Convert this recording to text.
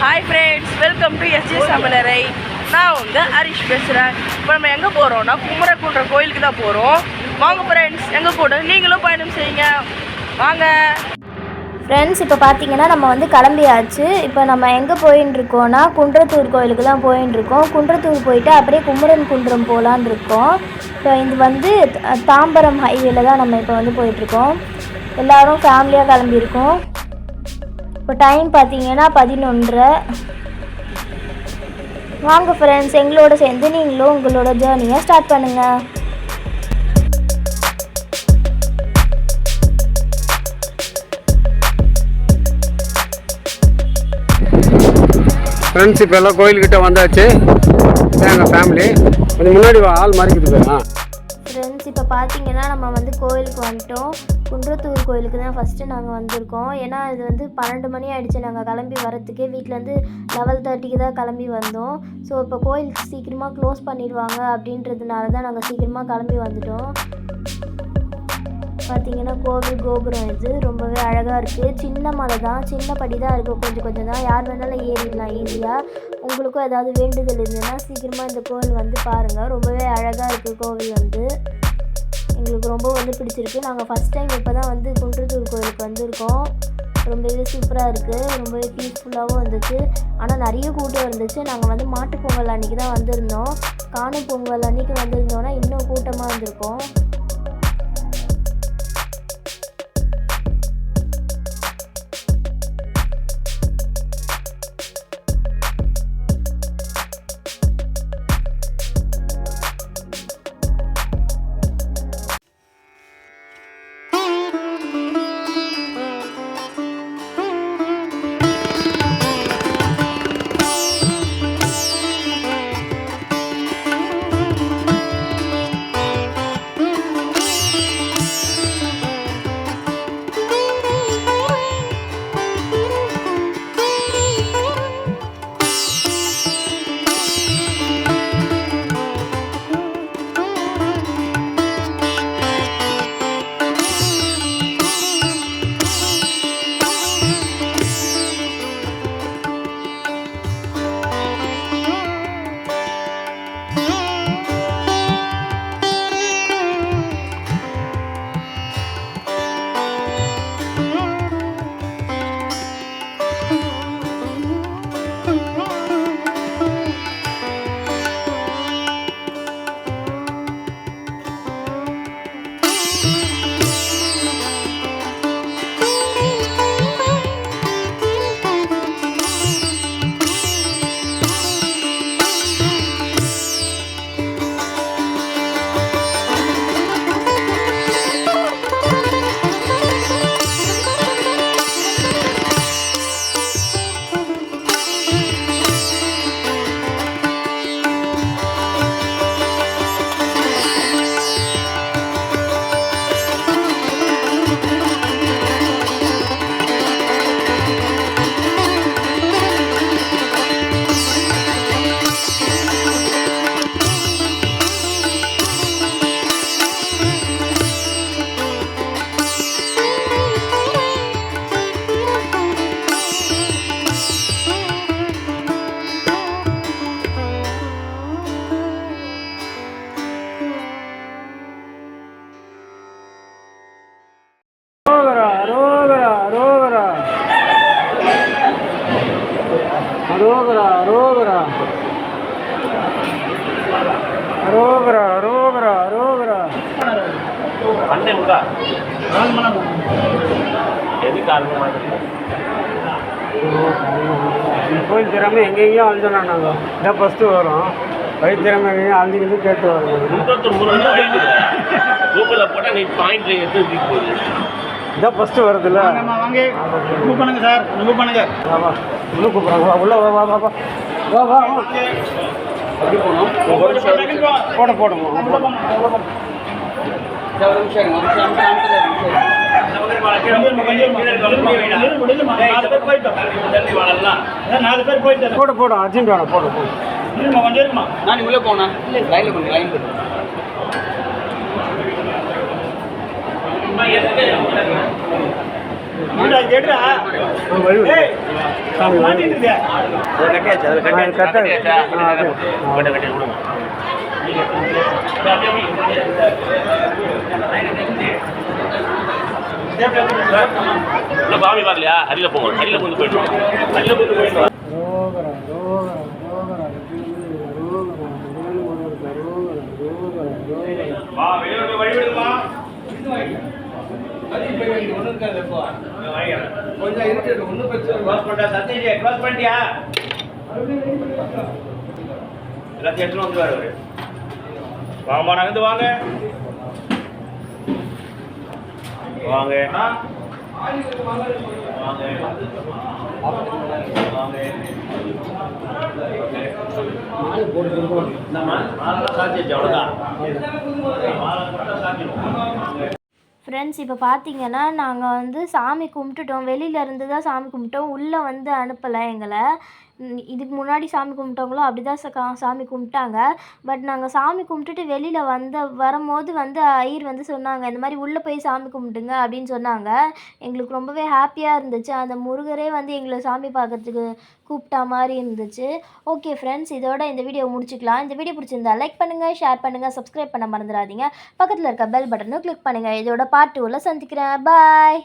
Hi friends, welcome to SJ சமையலறை. நான் உங்கள் ஹரிஷ் பேசுகிறேன். இப்போ நம்ம எங்கே போகிறோம்னா குமரகுன்ற கோயிலுக்கு தான் போகிறோம். வாங்க ஃப்ரெண்ட்ஸ், எங்கள் கூட நீங்களும் பயணம் செய்யுங்க. வாங்க ஃப்ரெண்ட்ஸ், இப்போ பார்த்தீங்கன்னா நம்ம கிளம்பியாச்சு. இப்போ நம்ம எங்கே போயின்னு இருக்கோம்னா குன்றத்தூர் கோயிலுக்கு தான் போயின்னு இருக்கோம். குன்றத்தூர் போயிட்டு அப்படியே குமரன் குன்றம் போகலான்னு இருக்கோம். இப்போ இது தாம்பரம் ஹைவேல தான் நம்ம இப்போ போயிட்டுருக்கோம். எல்லோரும் ஃபேமிலியாக கிளம்பியிருக்கோம். இப்போ டைம் பார்த்தீங்கன்னா 11:30. வாங்க ஃப்ரெண்ட்ஸ், எங்களோட சேர்ந்து நீங்களும் உங்களோட ஜேர்னியை ஸ்டார்ட் பண்ணுங்கள். ஃப்ரெண்ட்ஸ், இப்போ எல்லாம் கோயில்கிட்ட வந்தாச்சு. எங்கள் ஃபேமிலி கொஞ்சம் முன்னாடி ஆள் மாறிக்கிட்டு போயிடலாம். ஃப்ரெண்ட்ஸ், இப்போ பார்த்தீங்கன்னா நம்ம கோயிலுக்கு வந்துட்டோம். குன்றத்தூர் கோயிலுக்கு தான் ஃபஸ்ட்டு நாங்கள் வந்திருக்கோம். ஏன்னா இது 12 மணி ஆகிடுச்சு நாங்கள் கிளம்பி வரத்துக்கே. வீட்டிலேருந்து 11:30க்கு தான் கிளம்பி வந்தோம். ஸோ இப்போ கோயிலுக்கு சீக்கிரமாக க்ளோஸ் பண்ணிடுவாங்க அப்படின்றதுனால தான் நாங்கள் சீக்கிரமாக கிளம்பி வந்துட்டோம். பார்த்தீங்கன்னா கோவில் கோபுரம் இது ரொம்பவே அழகாக இருக்குது. சின்ன மலை தான், சின்ன படி தான் இருக்குது, கொஞ்சம் தான். யார் வேணாலும் ஏறிடலாம் ஈஸியாக. உங்களுக்கும் ஏதாவது வேண்டுதல் இருந்ததுன்னா சீக்கிரமாக இந்த கோவில் பாருங்கள். ரொம்பவே அழகாக இருக்குது கோவில். எங்களுக்கு ரொம்ப பிடிச்சிருக்கு. நாங்கள் ஃபஸ்ட் டைம் இப்போ தான் குன்றத்தூர் கோயிலுக்கு வந்திருக்கோம். ரொம்பவே சூப்பராக இருக்குது, ரொம்பவே பீஸ்ஃபுல்லாகவும் இருந்துச்சு. ஆனால் நிறைய கூட்டம் இருந்துச்சு. நாங்கள் மாட்டுப் பொங்கல் அன்றைக்கி தான் வந்திருந்தோம். காணும் பொங்கல் அன்றைக்கி வந்திருந்தோன்னா இன்னும் கூட்டமாக இருந்திருக்கோம். கோயில் திறமை எங்கெங்கேயும் அழிஞ்சோன்னா நாங்கள் இதான் ஃபஸ்ட்டு வரும். வயிறு திறமை எங்கேயும் அழிஞ்சிக்கிட்டு கேட்டு வரோம். இதான் ஃபஸ்ட்டு வருதுல்ல. வாங்க பண்ணுங்க சார், பண்ணுங்க. உள்ள கூப்பிட்றாங்க, உள்ள வா வா வா வா வா வா. எப்படி போகணும்? போடுவோம். போடு அர்ஜென்ட் வேணும். போடு நான் உள்ளே போனேன். லைனில் கொஞ்சம் லைன் சாமி பார்க்கலையா? அடியில் போங்க, அடியில் கொண்டு போயிட்டு அடியில் கொண்டு போயிட்டு வழிவிடுமா கொஞ்சம் இருக்கு ஒன்றும் பிரச்சனை சத்தியா க்ளோஸ் பண்ணிட்டியா எல்லாத்தையும் எடுத்துன்னு வந்துருவாரு அவரு. வாங்கம்மா நகர்ந்து வாங்க வாங்க ஃப்ரெண்ட்ஸ் இப்போ பார்த்தீங்கன்னா நாங்கள் வந்து சாமி கும்பிட்டுட்டோம். வெளியில இருந்து தான் சாமி கும்பிட்டோம், உள்ளே வந்து அனுப்பலை எங்களை. இதுக்கு முன்னாடி சாமி கும்பிட்டவங்களும் அப்படி தான் சாமி கும்பிட்டாங்க. பட் நாங்கள் சாமி கும்பிட்டுட்டு வெளியில் வரும்போது வந்து ஐயர் வந்து சொன்னாங்க, இந்த மாதிரி உள்ளே போய் சாமி கும்பிட்டுங்க அப்படின்னு சொன்னாங்க. எங்களுக்கு ரொம்பவே ஹாப்பியாக இருந்துச்சு. அந்த முருகரே வந்து எங்களை சாமி பார்க்கறதுக்கு கூப்பிட்டா மாதிரி இருந்துச்சு. ஓகே ஃப்ரெண்ட்ஸ், இதோட இந்த வீடியோ முடிச்சுக்கலாம். இந்த வீடியோ பிடிச்சிருந்தா லைக் பண்ணுங்கள், ஷேர் பண்ணுங்கள், சப்ஸ்கிரைப் பண்ண மறந்துடாதீங்க. பக்கத்தில் இருக்க பெல் பட்டனும் கிளிக் பண்ணுங்கள். இதோட பார்ட் 2ல சந்திக்கிறேன். பாய்.